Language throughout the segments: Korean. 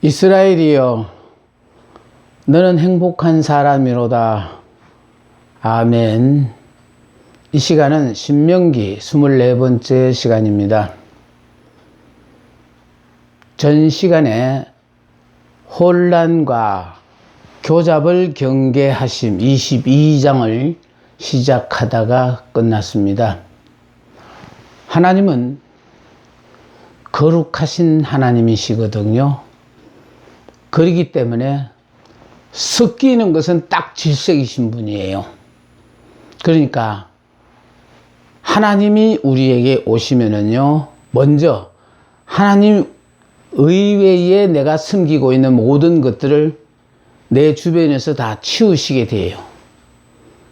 이스라엘이여, 너는 행복한 사람이로다. 아멘. 이 시간은 신명기 24번째 시간입니다. 전 시간에 혼란과 교잡을 경계하심 22장을 시작하다가 끝났습니다. 하나님은 거룩하신 하나님이시거든요. 그렇기 때문에 섞이는 것은 딱 질색이신 분이에요. 그러니까 하나님이 우리에게 오시면은요, 먼저 하나님 의외에 내가 숨기고 있는 모든 것들을 내 주변에서 다 치우시게 돼요.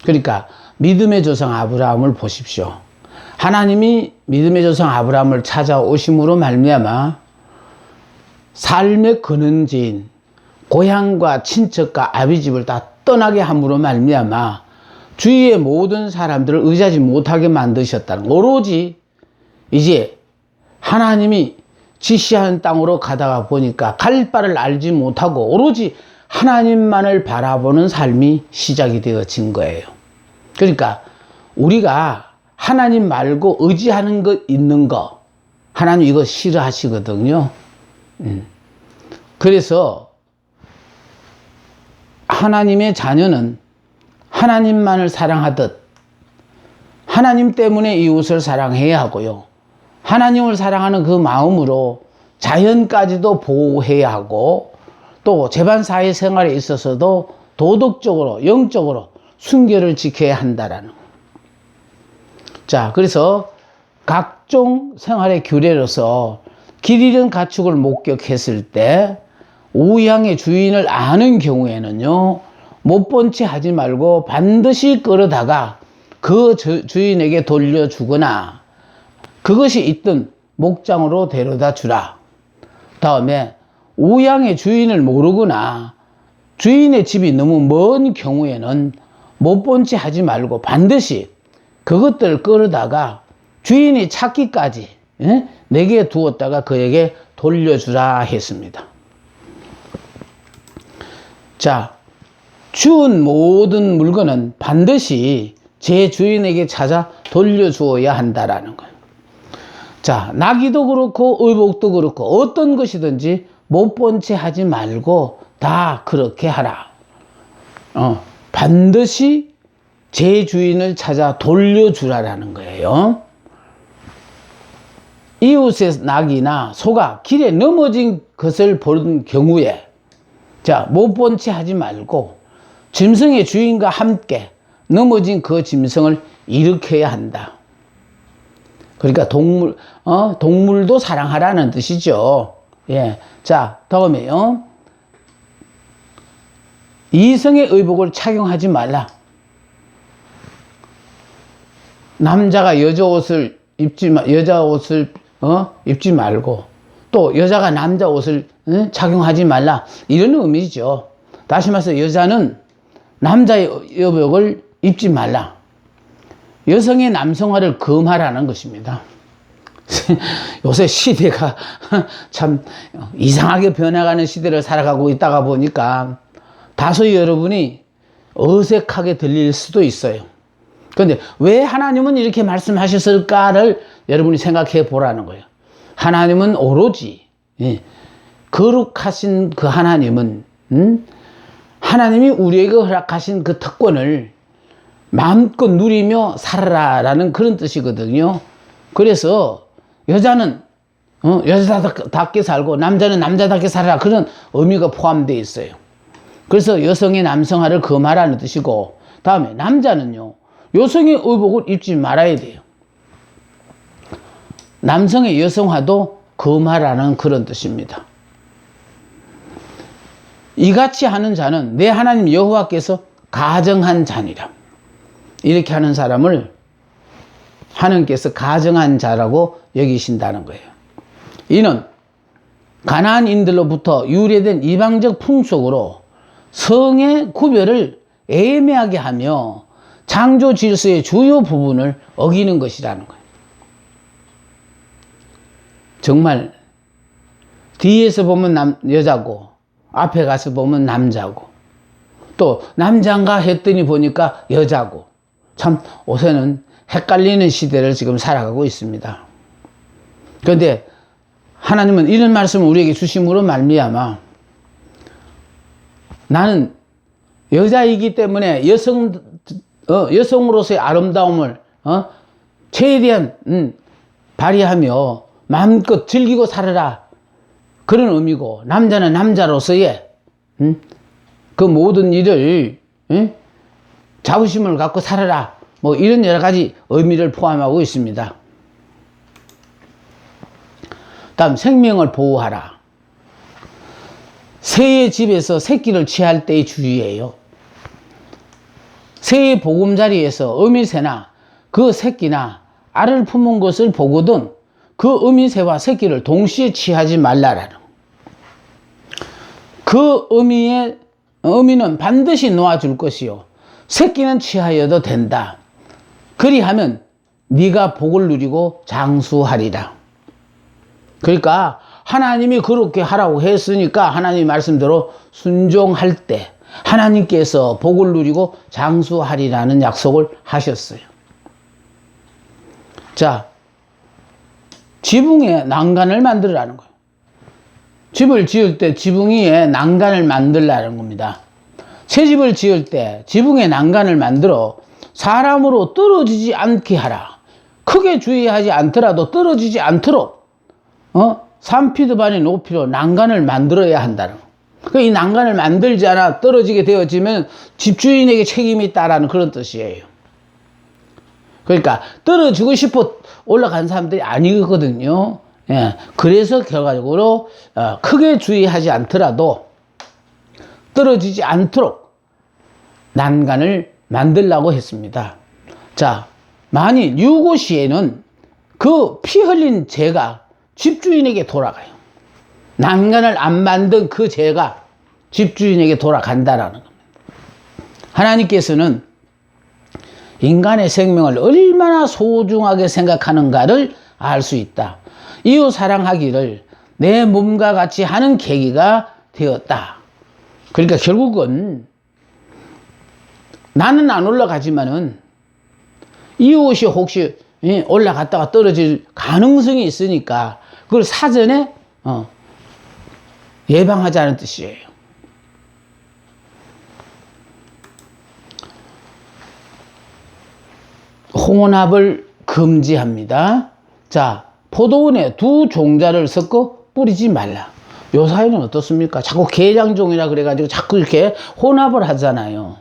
그러니까 믿음의 조상 아브라함을 보십시오. 하나님이 믿음의 조상 아브라함을 찾아오심으로 말미암아 삶의 근원지인 고향과 친척과 아비집을 다 떠나게 함으로 말미암아 주위의 모든 사람들을 의지하지 못하게 만드셨다는, 오로지 이제 하나님이 지시하는 땅으로 가다가 보니까 갈 바를 알지 못하고 오로지 하나님만을 바라보는 삶이 시작이 되어진 거예요. 그러니까 우리가 하나님 말고 의지하는 것 있는 거, 하나님 이거 싫어하시거든요. 그래서 하나님의 자녀는 하나님만을 사랑하듯 하나님 때문에 이웃을 사랑해야 하고요. 하나님을 사랑하는 그 마음으로 자연까지도 보호해야 하고, 또 재반 사회 생활에 있어서도 도덕적으로 영적으로 순결을 지켜야 한다라는 거. 자, 그래서 각종 생활의 규례로서 길 잃은 가축을 목격했을 때 우양의 주인을 아는 경우에는요, 못 본 채 하지 말고 반드시 끌어다가 그 주인에게 돌려주거나 그것이 있던 목장으로 데려다 주라. 다음에 우양의 주인을 모르거나 주인의 집이 너무 먼 경우에는 못 본 채 하지 말고 반드시 그것들을 끌어다가 주인이 찾기까지 내게 두었다가 그에게 돌려주라 했습니다. 자, 주운 모든 물건은 반드시 제 주인에게 찾아 돌려주어야 한다라는 거예요. 자, 나귀도 그렇고 의복도 그렇고 어떤 것이든지 못 본 채 하지 말고 다 그렇게 하라. 반드시 제 주인을 찾아 돌려주라라는 거예요. 이웃의 낙이나 소가 길에 넘어진 것을 본 경우에, 자, 못 본 채 하지 말고 짐승의 주인과 함께 넘어진 그 짐승을 일으켜야 한다. 그러니까 동물도 사랑하라는 뜻이죠. 예. 자, 다음에요. 이성의 의복을 착용하지 말라. 남자가 여자 옷을 입지 말고, 또 여자가 남자 옷을 착용하지 말라, 이런 의미죠. 다시 말해서 여자는 남자의 의복을 입지 말라. 여성의 남성화를 금하라는 것입니다. 요새 시대가 참 이상하게 변해가는 시대를 살아가고 있다가 보니까 다소 여러분이 어색하게 들릴 수도 있어요. 그런데 왜 하나님은 이렇게 말씀하셨을까를 여러분이 생각해 보라는 거예요. 하나님은 오로지 거룩하신 그 하나님은 하나님이 우리에게 허락하신 그 특권을 마음껏 누리며 살아라라는 그런 뜻이거든요. 그래서 여자는 여자답게 살고 남자는 남자답게 살아라, 그런 의미가 포함되어 있어요. 그래서 여성의 남성화를 금하라는 뜻이고, 다음에 남자는요, 여성의 의복을 입지 말아야 돼요. 남성의 여성화도 금하라는 그런 뜻입니다. 이같이 하는 자는 내 하나님 여호와께서 가정한 자니라. 이렇게 하는 사람을 하나님께서 가정한 자라고 여기신다는 거예요. 이는 가나안인들로부터 유래된 이방적 풍속으로 성의 구별을 애매하게 하며 창조 질서의 주요 부분을 어기는 것이라는 거예요. 정말 뒤에서 보면 여자고 앞에 가서 보면 남자고 또 남자인가 했더니 보니까 여자고 참 요새는 헷갈리는 시대를 지금 살아가고 있습니다. 그런데 하나님은 이런 말씀을 우리에게 주심으로 말미암아 나는 여자이기 때문에 여성으로서의 아름다움을 최대한 발휘하며 마음껏 즐기고 살아라 그런 의미고 남자는 남자로서의 그 모든 일을 자부심을 갖고 살아라 뭐 이런 여러 가지 의미를 포함하고 있습니다. 다음 생명을 보호하라. 새의 집에서 새끼를 취할 때의 주의예요. 새의 보금자리에서 어미새나 그 새끼나 알을 품은 것을 보거든 그 어미새와 새끼를 동시에 취하지 말라라는. 그 어미는 반드시 놓아줄 것이요 새끼는 취하여도 된다. 그리하면 네가 복을 누리고 장수하리라. 그러니까 하나님이 그렇게 하라고 했으니까 하나님 말씀대로 순종할 때 하나님께서 복을 누리고 장수하리라는 약속을 하셨어요. 자, 지붕에 난간을 만들라는 거예요. 집을 지을 때 지붕 위에 난간을 만들라는 겁니다. 새 집을 지을 때 지붕에 난간을 만들어 사람으로 떨어지지 않게 하라. 크게 주의하지 않더라도 떨어지지 않도록 3피트 반의 높이로 난간을 만들어야 한다는 거. 이 난간을 만들지 않아 떨어지게 되어지면 집주인에게 책임이 있다라는 그런 뜻이에요. 그러니까 떨어지고 싶어 올라간 사람들이 아니거든요. 예, 그래서 결과적으로 크게 주의하지 않더라도 떨어지지 않도록 난간을 만들라고 했습니다. 자, 만일 유고 시에는 그 피 흘린 죄가 집주인에게 돌아가요. 난간을 안 만든 그 죄가 집주인에게 돌아간다라는 겁니다. 하나님께서는 인간의 생명을 얼마나 소중하게 생각하는가를 알 수 있다. 이웃 사랑하기를 내 몸과 같이 하는 계기가 되었다. 그러니까 결국은 나는 안 올라가지만은 이웃이 혹시 올라갔다가 떨어질 가능성이 있으니까 그걸 사전에 예방하자는 뜻이에요. 혼합을 금지합니다. 자, 포도원에 두 종자를 섞어 뿌리지 말라. 요 사회는 어떻습니까? 자꾸 계량종이라 그래가지고 자꾸 이렇게 혼합을 하잖아요.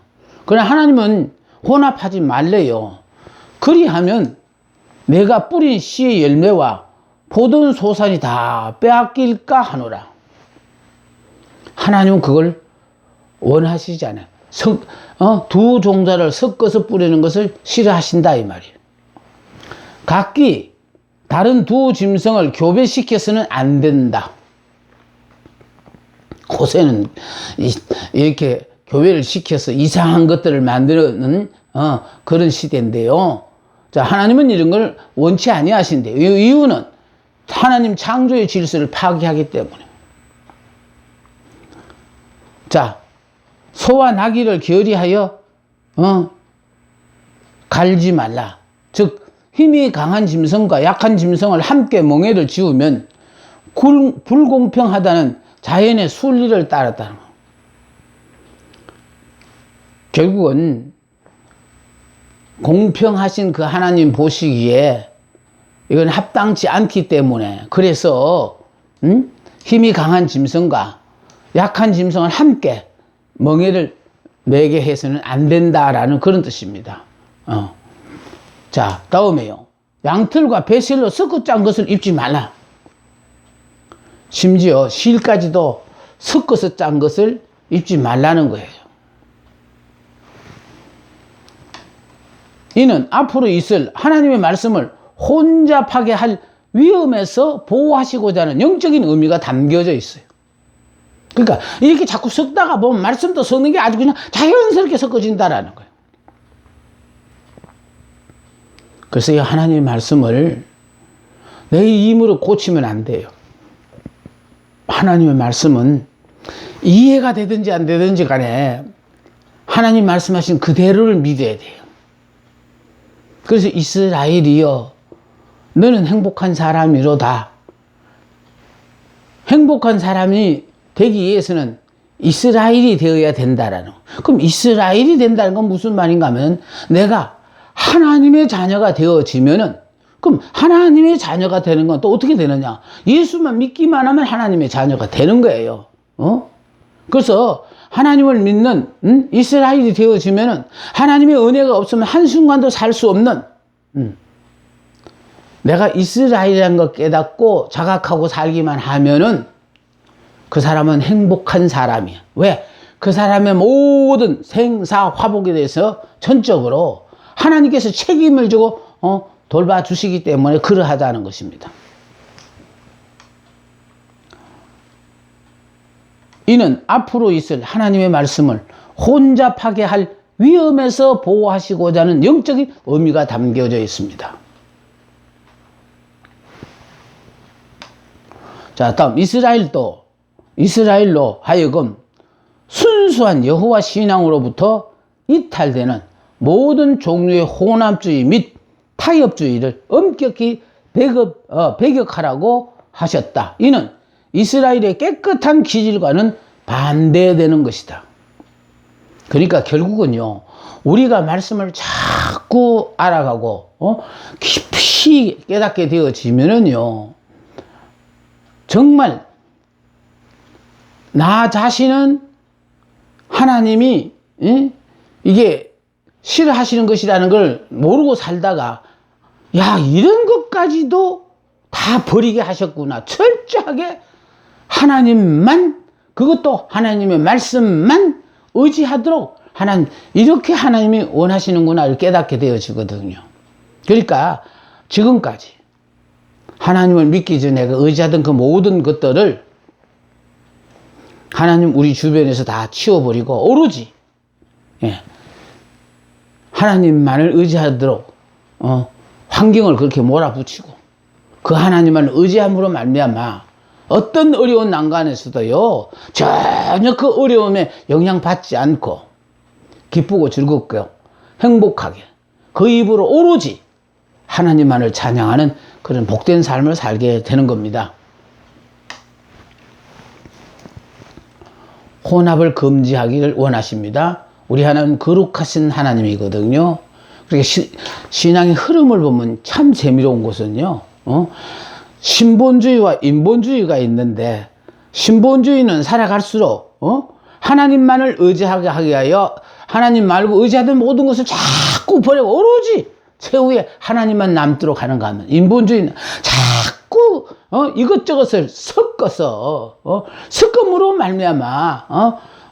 그러나 하나님은 혼합하지 말래요. 그리하면 내가 뿌린 씨의 열매와 포도원 소산이 다 빼앗길까 하노라. 하나님은 그걸 원하시지 않아요. 두 종자를 섞어서 뿌리는 것을 싫어하신다 이 말이에요. 각기 다른 두 짐승을 교배시켜서는 안 된다. 고세는 이렇게 교배를 시켜서 이상한 것들을 만드는 그런 시대인데요. 자, 하나님은 이런 걸 원치 아니하신대요. 이유는 하나님 창조의 질서를 파괴하기 때문에. 자, 소와 나귀를 결의하여 갈지 말라. 즉 힘이 강한 짐승과 약한 짐승을 함께 멍에를 지우면 불공평하다는 자연의 순리를 따랐다는 거. 결국은 공평하신 그 하나님 보시기에 이건 합당치 않기 때문에 그래서 힘이 강한 짐승과 약한 짐승을 함께 멍에를 매게 해서는 안 된다라는 그런 뜻입니다. 자, 다음에요. 양털과 배실로 섞어 짠 것을 입지 말라. 심지어 실까지도 섞어서 짠 것을 입지 말라는 거예요. 이는 앞으로 있을 하나님의 말씀을 혼잡하게 할 위험에서 보호하시고자 하는 영적인 의미가 담겨져 있어요. 그러니까 이렇게 자꾸 섞다가 보면 말씀도 섞는 게 아주 그냥 자연스럽게 섞어진다라는 거예요. 그래서 이 하나님의 말씀을 내 힘으로 고치면 안 돼요. 하나님의 말씀은 이해가 되든지 안 되든지 간에 하나님 말씀하신 그대로를 믿어야 돼요. 그래서 이스라엘이여 너는 행복한 사람이로다. 행복한 사람이 되기 위해서는 이스라엘이 되어야 된다라는 거. 그럼 이스라엘이 된다는 건 무슨 말인가 하면 내가 하나님의 자녀가 되어지면은 그럼 하나님의 자녀가 되는 건 또 어떻게 되느냐? 예수만 믿기만 하면 하나님의 자녀가 되는 거예요. 그래서 하나님을 믿는 이스라엘이 되어지면은 하나님의 은혜가 없으면 한순간도 살 수 없는 내가 이스라엘이라는 걸 깨닫고 자각하고 살기만 하면은 그 사람은 행복한 사람이야. 왜? 그 사람의 모든 생사 화복에 대해서 전적으로 하나님께서 책임을 지고 돌봐주시기 때문에 그러하다는 것입니다. 이는 앞으로 있을 하나님의 말씀을 혼잡하게 할 위험에서 보호하시고자 하는 영적인 의미가 담겨져 있습니다. 자, 다음 이스라엘로 하여금 순수한 여호와 신앙으로부터 이탈되는 모든 종류의 혼합주의 및 타협주의를 엄격히 배격하라고 하셨다. 이는 이스라엘의 깨끗한 기질과는 반대되는 것이다. 그러니까 결국은요, 우리가 말씀을 자꾸 알아가고 깊이 깨닫게 되어지면은요, 정말 나 자신은 하나님이 이게 싫어하시는 것이라는 걸 모르고 살다가 야, 이런 것까지도 다 버리게 하셨구나. 철저하게 하나님만, 그것도 하나님의 말씀만 의지하도록 이렇게 하나님이 원하시는구나를 깨닫게 되어지거든요. 그러니까 지금까지 하나님을 믿기 전에 의지하던 그 모든 것들을 하나님 우리 주변에서 다 치워버리고 오로지 하나님만을 의지하도록 환경을 그렇게 몰아붙이고 그 하나님만을 의지함으로 말미암아 어떤 어려운 난관에서도요 전혀 그 어려움에 영향받지 않고 기쁘고 즐겁고 행복하게 그 입으로 오로지 하나님만을 찬양하는 그런 복된 삶을 살게 되는 겁니다. 혼합을 금지하기를 원하십니다. 우리 하나님 거룩하신 하나님이거든요. 그러니까 신앙의 흐름을 보면 참 재미로운 것은요, 신본주의와 인본주의가 있는데, 신본주의는 살아갈수록, 하나님만을 의지하게 하기 위하여 하나님 말고 의지하던 모든 것을 자꾸 버리고 오로지 최후에 하나님만 남도록 하는가 하면, 인본주의는 자꾸, 이것저것을 섞어서, 섞음으로 말미암아,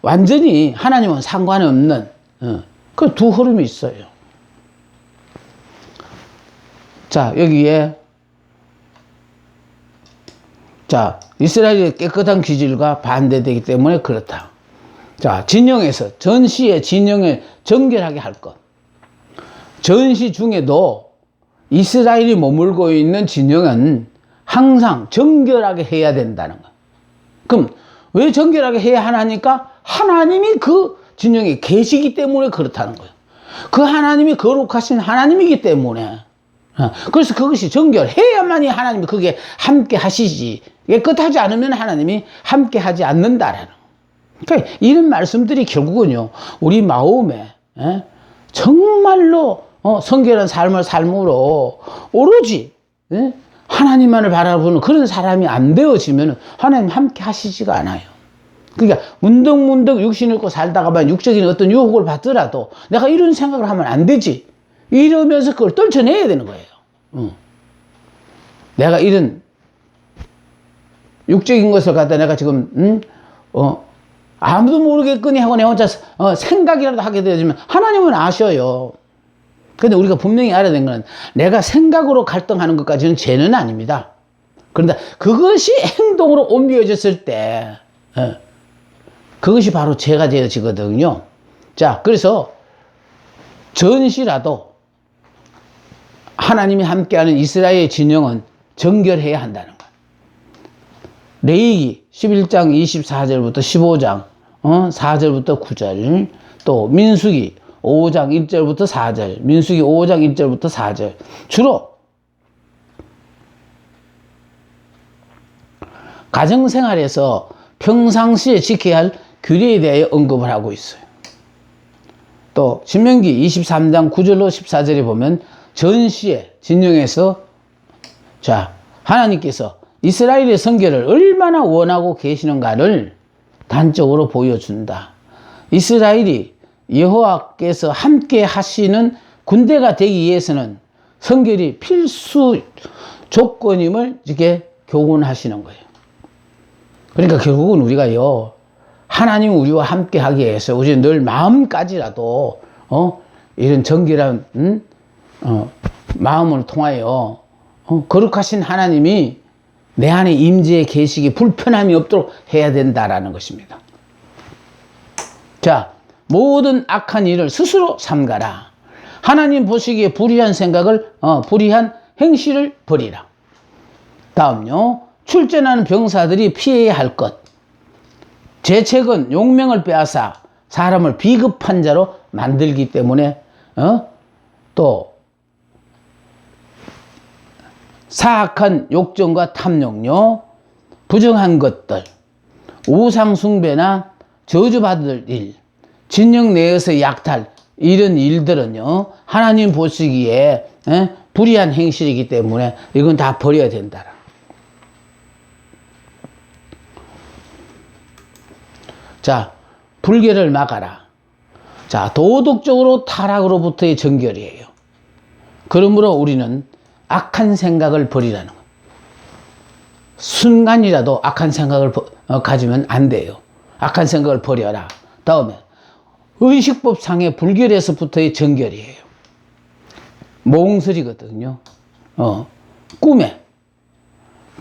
완전히 하나님은 상관없는, 그 두 흐름이 있어요. 자, 여기에, 자, 이스라엘의 깨끗한 기질과 반대되기 때문에 그렇다. 자, 진영에서, 전시의 진영을 정결하게 할 것. 전시 중에도 이스라엘이 머물고 있는 진영은 항상 정결하게 해야 된다는 거. 그럼 왜 정결하게 해야 하나니까? 하나님이 그 진영에 계시기 때문에 그렇다는 거예요. 그 하나님이 거룩하신 하나님이기 때문에. 그래서 그것이 정결해야만이 하나님이 그게 함께 하시지. 깨끗하지 않으면 하나님이 함께 하지 않는다라는 거. 그러니까 이런 말씀들이 결국은요, 우리 마음에 정말로 성결한 삶을 삶으로 오로지 하나님만을 바라보는 그런 사람이 안 되어지면 하나님 함께 하시지가 않아요. 그러니까 문득문득 육신을 입고 살다가만 육적인 어떤 유혹을 받더라도 내가 이런 생각을 하면 안 되지. 이러면서 그걸 떨쳐내야 되는 거예요. 내가 이런 육적인 것을 갖다 내가 지금 아무도 모르겠거니 하고 내 혼자 생각이라도 하게 되어지면 하나님은 아셔요. 근데 우리가 분명히 알아야 되는 건 내가 생각으로 갈등하는 것까지는 죄는 아닙니다. 그런데 그것이 행동으로 옮겨졌을 때 그것이 바로 죄가 되어지거든요. 자, 그래서 전시라도 하나님이 함께하는 이스라엘의 진영은 정결해야 한다는 거예요. 레위기 11장 24절부터 15장 4절부터 9절, 또 민수기 5장 1절부터 4절, 민수기 5장 1절부터 4절, 주로 가정생활에서 평상시에 지켜야 할 규례에 대하여 언급을 하고 있어요. 또 신명기 23장 9절로 14절에 보면 전시의 진영에서 자, 하나님께서 이스라엘의 성결을 얼마나 원하고 계시는가를 단적으로 보여준다. 이스라엘이 여호와께서 함께 하시는 군대가 되기 위해서는 성결이 필수 조건임을 이렇게 교훈하시는 거예요. 그러니까 결국은 우리가요, 하나님 우리와 함께 하기 위해서 우리는 늘 마음까지라도 이런 정결한 마음을 통하여 거룩하신 하나님이 내 안에 임재에 계시기 불편함이 없도록 해야 된다라는 것입니다. 자, 모든 악한 일을 스스로 삼가라. 하나님 보시기에 불의한 생각을 불의한 행실을 버리라. 다음요, 출전하는 병사들이 피해야 할 것. 죄책은 용명을 빼앗아 사람을 비급한 자로 만들기 때문에 또 사악한 욕정과 탐욕요, 부정한 것들, 우상 숭배나 저주받을 일, 진영 내에서 약탈, 이런 일들은요, 하나님 보시기에 불의한 행실이기 때문에 이건 다 버려야 된다. 자, 불결을 막아라. 자, 도덕적으로 타락으로부터의 정결이에요. 그러므로 우리는 악한 생각을 버리라는 것. 순간이라도 악한 생각을 가지면 안 돼요. 악한 생각을 버려라. 다음에 의식법상의 불결에서부터의 정결이에요. 몽설이거든요.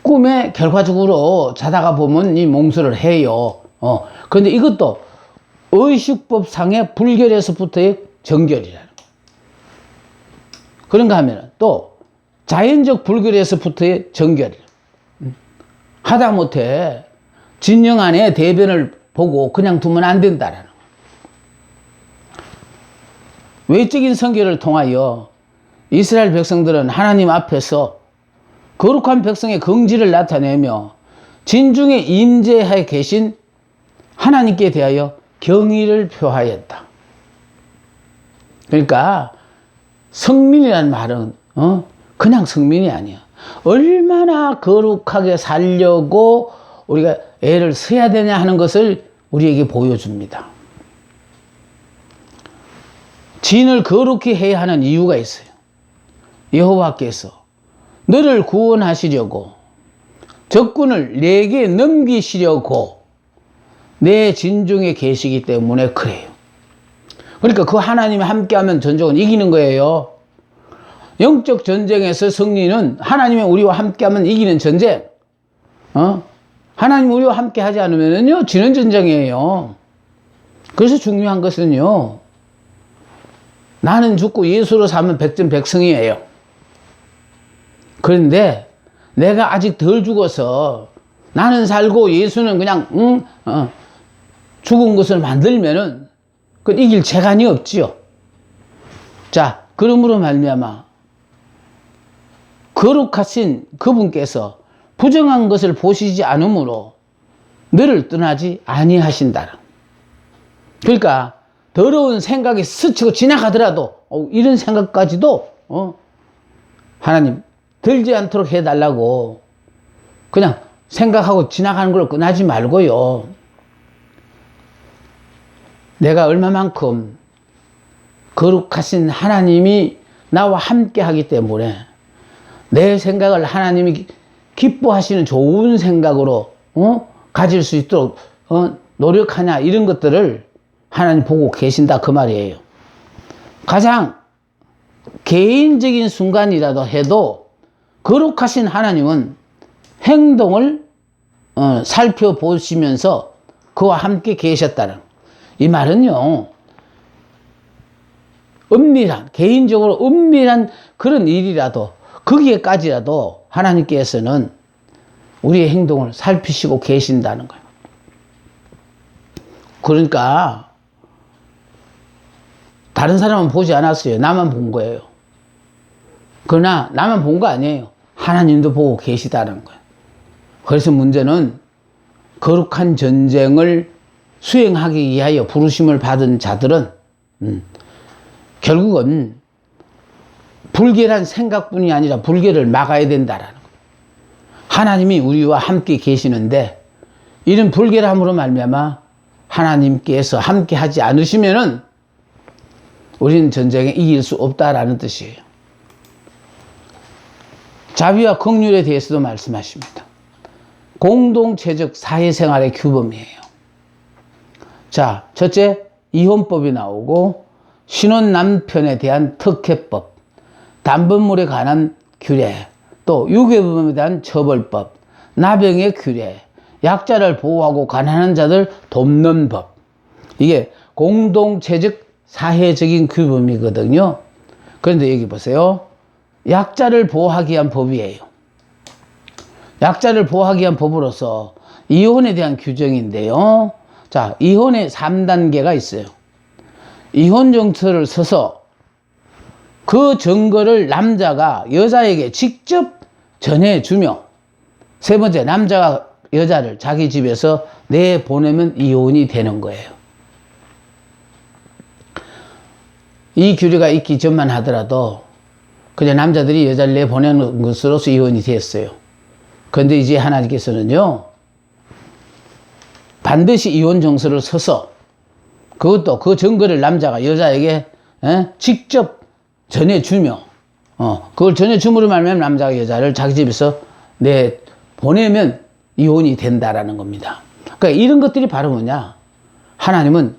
꿈에 결과적으로 자다가 보면 이 몽설을 해요. 그런데 이것도 의식법상의 불결에서부터의 정결이라는 거. 그런가 하면 또 자연적 불결에서부터의 정결. 하다못해 진영 안에 대변을 보고 그냥 두면 안 된다라는 거. 외적인 성결을 통하여 이스라엘 백성들은 하나님 앞에서 거룩한 백성의 긍지를 나타내며 진중에 임재하에 계신 하나님께 대하여 경의를 표하였다. 그러니까 성민이라는 말은 그냥 성민이 아니야. 얼마나 거룩하게 살려고 우리가 애를 써야 되냐 하는 것을 우리에게 보여줍니다. 진을 거룩히 해야 하는 이유가 있어요. 여호와께서 너를 구원하시려고 적군을 내게 넘기시려고 내 진중에 계시기 때문에 그래요. 그러니까 그 하나님이 함께하면 전쟁은 이기는 거예요. 영적 전쟁에서 승리는 하나님이 우리와 함께하면 이기는 전쟁. 하나님 우리와 함께하지 않으면요 지는 전쟁이에요. 그래서 중요한 것은요, 나는 죽고 예수로 사면 백전백승이에요. 그런데 내가 아직 덜 죽어서 나는 살고 예수는 그냥 죽은 것을 만들면은 그 이길 재간이 없지요. 자, 그러므로 말미암아 거룩하신 그분께서 부정한 것을 보시지 않으므로 너를 떠나지 아니하신다. 그러니까 더러운 생각이 스치고 지나가더라도 이런 생각까지도 하나님 들지 않도록 해달라고 그냥 생각하고 지나가는 걸로 끝나지 말고요. 내가 얼마만큼 거룩하신 하나님이 나와 함께 하기 때문에 내 생각을 하나님이 기뻐하시는 좋은 생각으로 가질 수 있도록 노력하냐, 이런 것들을 하나님 보고 계신다 그 말이에요. 가장 개인적인 순간이라도 해도 거룩하신 하나님은 행동을 살펴보시면서 그와 함께 계셨다는, 이 말은요 은밀한, 개인적으로 은밀한 그런 일이라도 거기에까지라도 하나님께서는 우리의 행동을 살피시고 계신다는 거예요. 그러니까 다른 사람은 보지 않았어요. 나만 본 거예요. 그러나 나만 본 거 아니에요. 하나님도 보고 계시다는 거예요. 그래서 문제는 거룩한 전쟁을 수행하기 위하여 부르심을 받은 자들은 결국은 불결한 생각뿐이 아니라 불결을 막아야 된다라는 거예요. 하나님이 우리와 함께 계시는데 이런 불결함으로 말미암아 하나님께서 함께 하지 않으시면은 우리는 전쟁에 이길 수 없다라는 뜻이에요. 자비와 긍휼에 대해서도 말씀하십니다. 공동체적 사회생활의 규범이에요. 자, 첫째, 이혼법이 나오고 신혼 남편에 대한 특혜법, 단번물에 관한 규례, 또 유괴범에 대한 처벌법, 나병의 규례, 약자를 보호하고 가난한 자들 돕는 법. 이게 공동체적 사회적인 규범이거든요. 그런데 여기 보세요. 약자를 보호하기 위한 법이에요. 약자를 보호하기 위한 법으로서 이혼에 대한 규정인데요. 자, 이혼의 3단계가 있어요. 이혼 정서를 서서 그 증거를 남자가 여자에게 직접 전해주며, 세 번째, 남자가 여자를 자기 집에서 내보내면 이혼이 되는 거예요. 이 규례가 있기 전만 하더라도 그냥 남자들이 여자를 내보내는 것으로서 이혼이 됐어요. 그런데 이제 하나님께서는요, 반드시 이혼 정서를 서서 그것도 그 증거를 남자가 여자에게 직접 전해주며, 그걸 전해줌으로 말하면 남자가 여자를 자기 집에서 내보내면 이혼이 된다라는 겁니다. 그러니까 이런 것들이 바로 뭐냐? 하나님은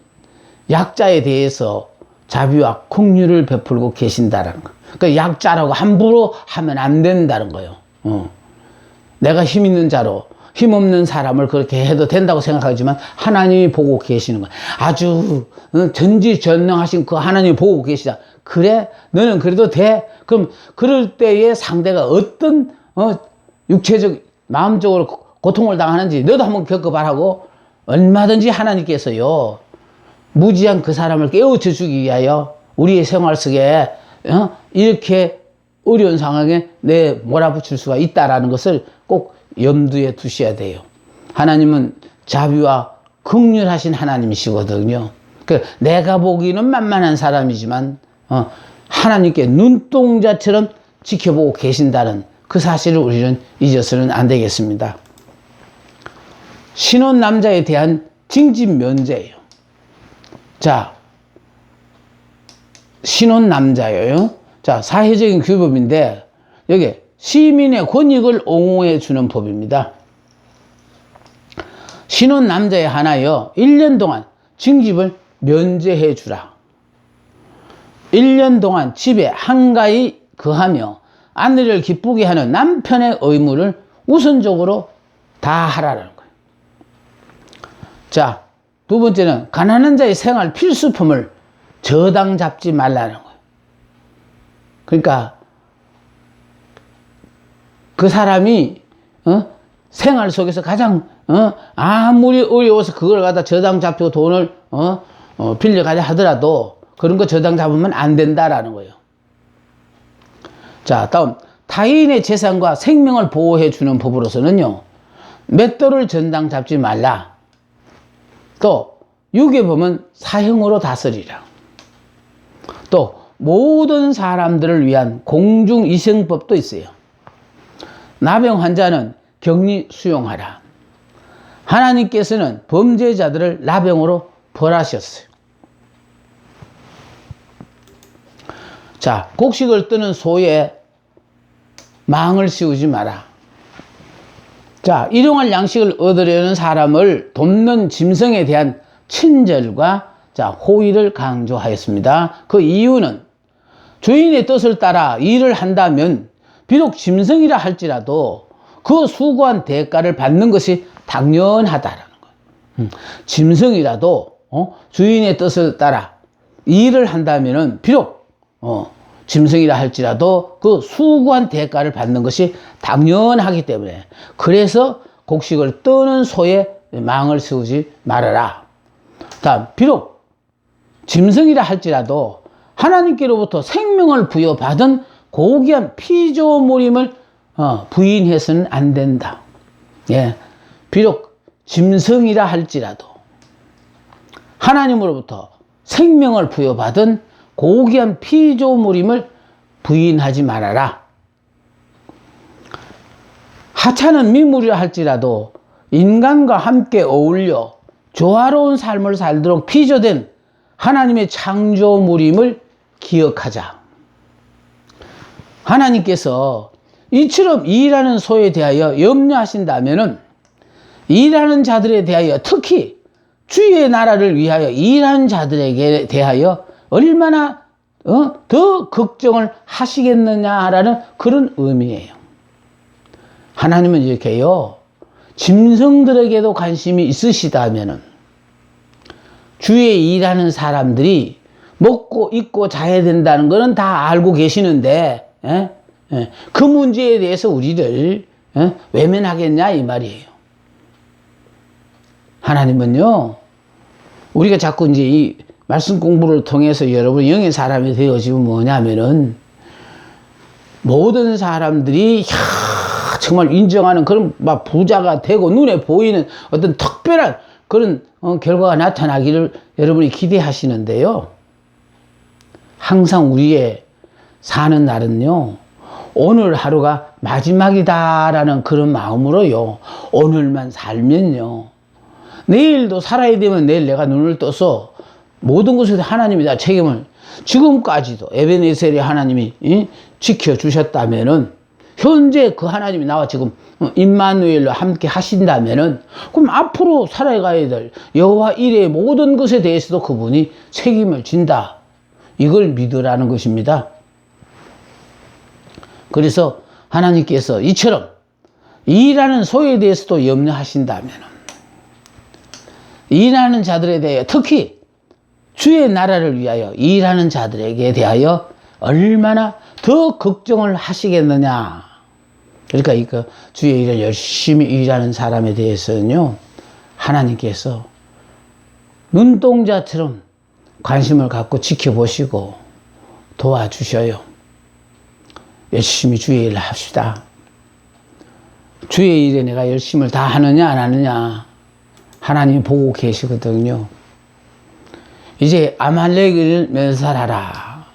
약자에 대해서 자비와 긍휼을 베풀고 계신다라는 거. 그러니까 약자라고 함부로 하면 안 된다는 거예요. 내가 힘 있는 자로 힘 없는 사람을 그렇게 해도 된다고 생각하지만 하나님이 보고 계시는 거야. 아주 전지전능하신 그 하나님이 보고 계시다. 그래? 너는 그래도 돼? 그럼 그럴 때에 상대가 어떤 육체적, 마음적으로 고통을 당하는지 너도 한번 겪어봐라고 얼마든지 하나님께서요, 무지한 그 사람을 깨우쳐 주기 위하여 우리의 생활 속에 이렇게 어려운 상황에 몰아붙일 수가 있다라는 것을 꼭 염두에 두셔야 돼요. 하나님은 자비와 긍휼하신 하나님이시거든요. 내가 보기는 만만한 사람이지만 하나님께 눈동자처럼 지켜보고 계신다는 그 사실을 우리는 잊어서는 안 되겠습니다. 신혼 남자에 대한 징집 면제예요. 자, 신혼 남자예요. 자, 사회적인 규범인데 여기 시민의 권익을 옹호해 주는 법입니다. 신혼 남자에 한하여 1년 동안 징집을 면제해 주라. 1년 동안 집에 한가히 거하며 아내를 기쁘게 하는 남편의 의무를 우선적으로 다 하라는 거예요. 자, 두 번째는 가난한 자의 생활 필수품을 저당 잡지 말라는 거예요. 그러니까 그 사람이 생활 속에서 가장 아무리 어려워서 그걸 갖다 저당 잡히고 돈을 빌려가자 하더라도 그런 거 저당 잡으면 안 된다라는 거예요. 자, 다음, 타인의 재산과 생명을 보호해 주는 법으로서는요, 맷돌을 전당 잡지 말라. 또 유괴범은 사형으로 다스리라. 또 모든 사람들을 위한 공중위생법도 있어요. 나병 환자는 격리 수용하라. 하나님께서는 범죄자들을 나병으로 벌하셨어요. 자, 곡식을 뜨는 소에 망을 씌우지 마라. 자, 일용할 양식을 얻으려는 사람을 돕는 짐승에 대한 친절과 호의를 강조하였습니다. 그 이유는 주인의 뜻을 따라 일을 한다면 비록 짐승이라 할지라도 그 수고한 대가를 받는 것이 당연하다라는 거예요. 짐승이라도 주인의 뜻을 따라 일을 한다면은 비록 짐승이라 할지라도 그 수고한 대가를 받는 것이 당연하기 때문에, 그래서 곡식을 떠는 소에 망을 세우지 말아라. 다음, 비록 짐승이라 할지라도 하나님께로부터 생명을 부여받은 고귀한 피조물임을 부인해서는 안 된다. 예, 비록 짐승이라 할지라도 하나님으로부터 생명을 부여받은 고귀한 피조물임을 부인하지 말아라. 하찮은 미물이라 할지라도 인간과 함께 어울려 조화로운 삶을 살도록 피조된 하나님의 창조물임을 기억하자. 하나님께서 이처럼 일하는 소에 대하여 염려하신다면은 일하는 자들에 대하여, 특히 주의 나라를 위하여 일하는 자들에게 대하여 얼마나 더 걱정을 하시겠느냐라는 그런 의미예요. 하나님은 이렇게요, 짐승들에게도 관심이 있으시다면은 주의 일하는 사람들이 먹고 입고 자야 된다는 것은 다 알고 계시는데, 그 문제에 대해서 우리를 외면하겠냐 이 말이에요. 하나님은요, 우리가 자꾸 이제 이 말씀 공부를 통해서 여러분 영의 사람이 되어지면 뭐냐면은, 모든 사람들이 정말 인정하는 그런 막 부자가 되고 눈에 보이는 어떤 특별한 그런 결과가 나타나기를 여러분이 기대하시는데요, 항상 우리의 사는 날은요, 오늘 하루가 마지막이다라는 그런 마음으로요, 오늘만 살면요, 내일도 살아야 되면 내일 내가 눈을 떠서 모든 것에 하나님이 다 책임을, 지금까지도 에베네셀의 하나님이 지켜주셨다면은, 현재 그 하나님이 나와 지금 임마누엘로 함께 하신다면은, 그럼 앞으로 살아가야 될 여호와 일의 모든 것에 대해서도 그분이 책임을 진다, 이걸 믿으라는 것입니다. 그래서 하나님께서 이처럼 일하는 소에 대해서도 염려하신다면, 일하는 자들에 대하여, 특히 주의 나라를 위하여 일하는 자들에게 대하여 얼마나 더 걱정을 하시겠느냐. 그러니까 이거 주의 일을 열심히 일하는 사람에 대해서는요, 하나님께서 눈동자처럼 관심을 갖고 지켜보시고 도와주셔요. 열심히 주의 일을 합시다. 주의 일에 내가 열심을 다 하느냐 안 하느냐 하나님이 보고 계시거든요. 이제 아말렉을 멸살하라.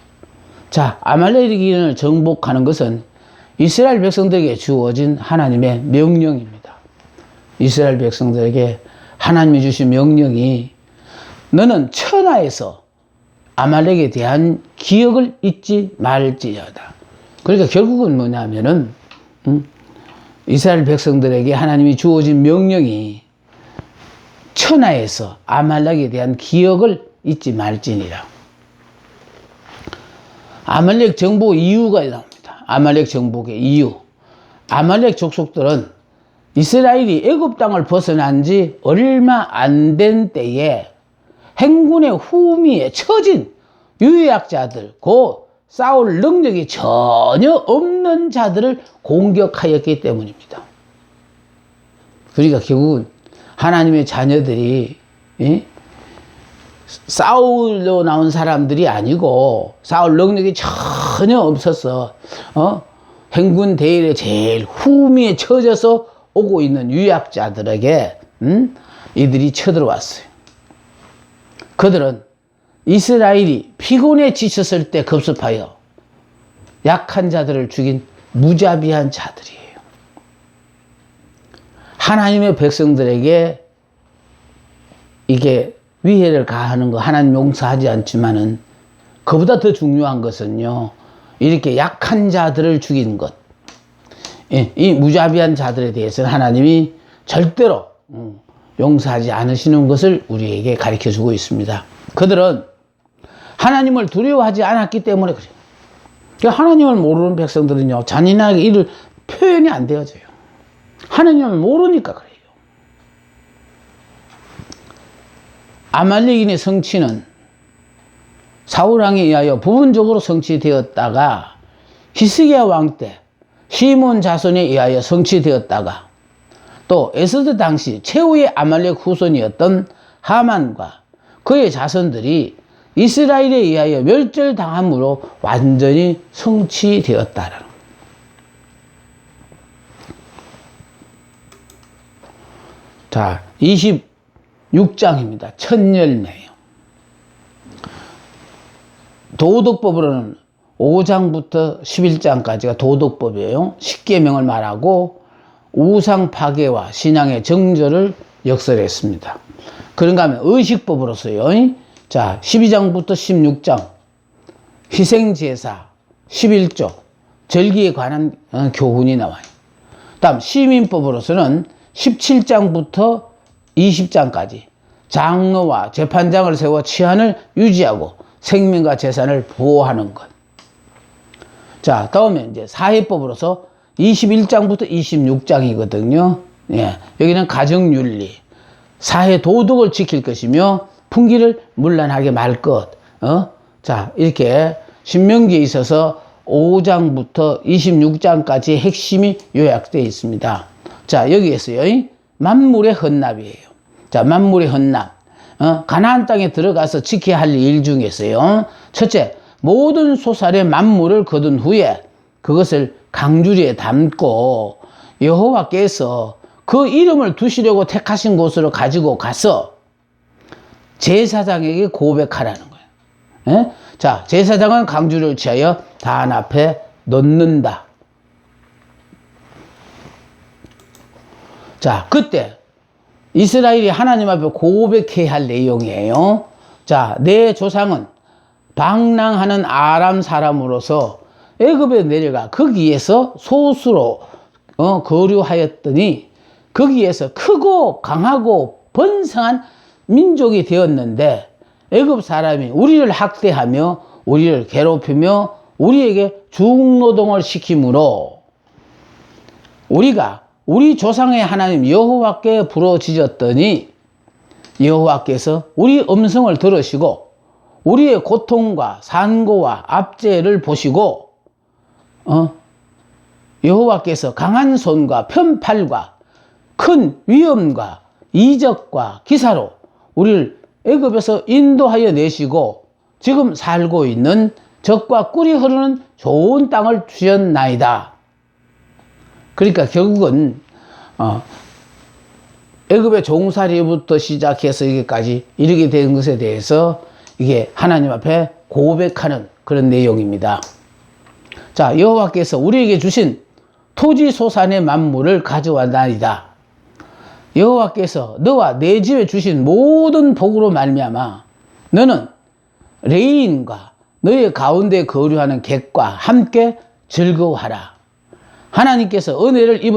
자, 아말렉인을 정복하는 것은 이스라엘 백성들에게 주어진 하나님의 명령입니다. 이스라엘 백성들에게 하나님이 주신 명령이, 너는 천하에서 아말렉에 대한 기억을 잊지 말지어다. 그러니까 결국은 뭐냐면은, 이스라엘 백성들에게 하나님이 주어진 명령이 천하에서 아말렉에 대한 기억을 잊지 말지니라. 아말렉 정복 이유가 나옵니다. 아말렉 정복의 이유. 아말렉 족속들은 이스라엘이 애굽 땅을 벗어난 지 얼마 안 된 때에 행군의 후미에 처진 유약자들, 곧 싸울 능력이 전혀 없는 자들을 공격하였기 때문입니다. 그러니까 결국은 하나님의 자녀들이 싸우러 나온 사람들이 아니고, 싸울 능력이 전혀 없어서 행군 대열에 제일 후미에 처져서 오고 있는 유약자들에게 이들이 쳐들어왔어요. 그들은 이스라엘이 피곤에 지쳤을 때 급습하여 약한 자들을 죽인 무자비한 자들이에요. 하나님의 백성들에게 이게 위해를 가하는 거 하나님 용서하지 않지만은, 그보다 더 중요한 것은요, 이렇게 약한 자들을 죽인 것, 이 무자비한 자들에 대해서는 하나님이 절대로 용서하지 않으시는 것을 우리에게 가르쳐 주고 있습니다. 그들은 하나님을 두려워하지 않았기 때문에 그래요. 그러니까 하나님을 모르는 백성들은요, 잔인하게 이를 표현이 안 되어져요. 하나님을 모르니까 그래요. 아말렉인의 성취는 사울왕에 의하여 부분적으로 성취되었다가 히스기야 왕 때 시몬 자손에 의하여 성취되었다가 또 에스더 당시 최후의 아말렉 후손이었던 하만과 그의 자손들이 이스라엘에 의하여 멸절당함으로 완전히 성취되었다라는 거예요. 자, 26장입니다. 첫열매예요. 도덕법으로는 5장부터 11장까지가 도덕법이에요. 십계명을 말하고 우상 파괴와 신앙의 정절을 역설했습니다. 그런가 하면 의식법으로서요. 자, 12장부터 16장 희생제사 11조 절기에 관한 교훈이 나와요. 다음 시민법으로서는 17장부터 20장까지 장로와 재판장을 세워 치안을 유지하고 생명과 재산을 보호하는 것. 자, 다음에 이제 사회법으로서 21장부터 26장이거든요. 예, 여기는 가정윤리, 사회 도덕을 지킬 것이며 풍기를 문란하게 말 것. 자, 이렇게 신명기에 있어서 5장부터 26장까지 핵심이 요약되어 있습니다. 자, 여기에서요, 만물의 헌납이에요. 자, 만물의 헌납. 가나안 땅에 들어가서 지켜야 할 일 중에서요. 첫째, 모든 소살의 만물을 거둔 후에 그것을 강주리에 담고 여호와께서 그 이름을 두시려고 택하신 곳으로 가지고 가서 제사장에게 고백하라는 거예요. 예? 자, 제사장은 강주리를 취하여 단 앞에 놓는다. 자, 그때 이스라엘이 하나님 앞에 고백해야 할 내용이에요. 자, 내 조상은 방랑하는 아람 사람으로서 애굽에 내려가 거기에서 소수로 거류하였더니 거기에서 크고 강하고 번성한 민족이 되었는데 애굽 사람이 우리를 학대하며 우리를 괴롭히며 우리에게 중노동을 시키므로 우리가 우리 조상의 하나님 여호와께 부르짖었더니 여호와께서 우리 음성을 들으시고 우리의 고통과 산고와 압제를 보시고 여호와께서 강한 손과 편팔과 큰 위엄과 이적과 기사로 우리를 애굽에서 인도하여 내시고 지금 살고 있는 젖과 꿀이 흐르는 좋은 땅을 주셨나이다. 그러니까 결국은 애굽의 종살이부터 시작해서 여기까지 이르게 된 것에 대해서 이게 하나님 앞에 고백하는 그런 내용입니다. 자, 여호와께서 우리에게 주신 토지 소산의 만물을 가져왔나이다. 여호와께서 너와 내 집에 주신 모든 복으로 말미암아 너는 레인과 너의 가운데 거류하는 객과 함께 즐거워하라. 하나님께서 은혜를 입은